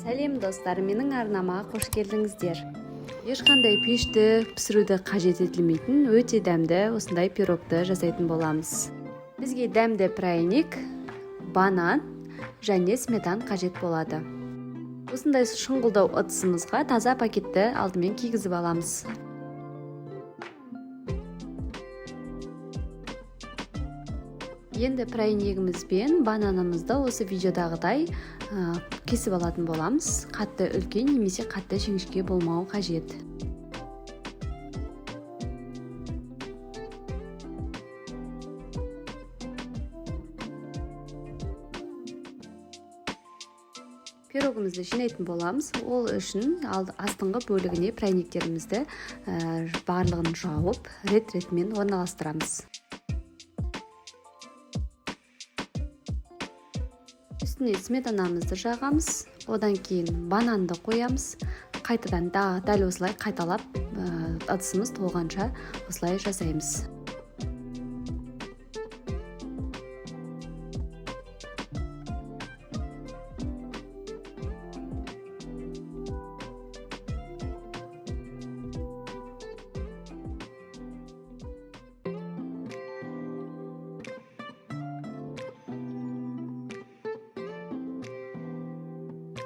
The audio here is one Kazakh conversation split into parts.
Сәлем достар, менің арнама қош келдіңіздер. Ешқандай пешті пісіруді қажет етілмейтін өте дәмді осындай пирогты жасайтын боламыз. Бізге дәмді пряник, банан және сметан қажет болады. Осындай шұңғылдау ыдысымызға таза пакетті алдымен кигізіп аламыз. Енді пряникіміз бен бананымызды осы видеодағыдай кесіп алатын боламыз. Қатты үлкен немесе қатты жіңішке болмауы қажет. Пирогымызды жинайтын боламыз. Ол үшін астыңғы бөлігіне пряниктерімізді барлығын жауып, рет-ретімен орналастырамыз. Үстіне сметанамызды жағамыз, одан кейін бананды қоямыз. Қайтадан дәл осылай қайталап, ыдысымыз толғанша осылай жасаймыз.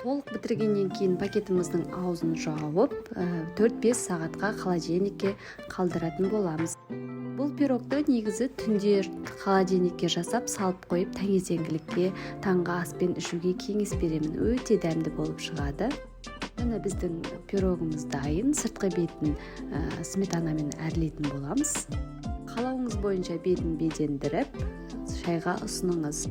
Толық бітіргеннен кейін пакетіміздің аузын жауып, 4-5 сағатқа холодильникке қалдыратын боламыз. Бұл пирогты негізі түнде холодильникке жасап, салып қойып, таңертеңгілікке, таңғы аспен ішуге кеңес беремін. Өте дәмді болып шығады. Міне біздің пирогымыз дайын. Сыртқы бетін сметанамен әрлейтін боламыз. Қалауыңыз бойынша бетін безендіріп, шайға ұсыныңыз.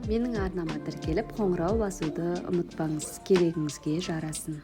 Менің арнама тіркеліп, қоңырау басуды ұмытпаңыз, керегіңізге жарасын.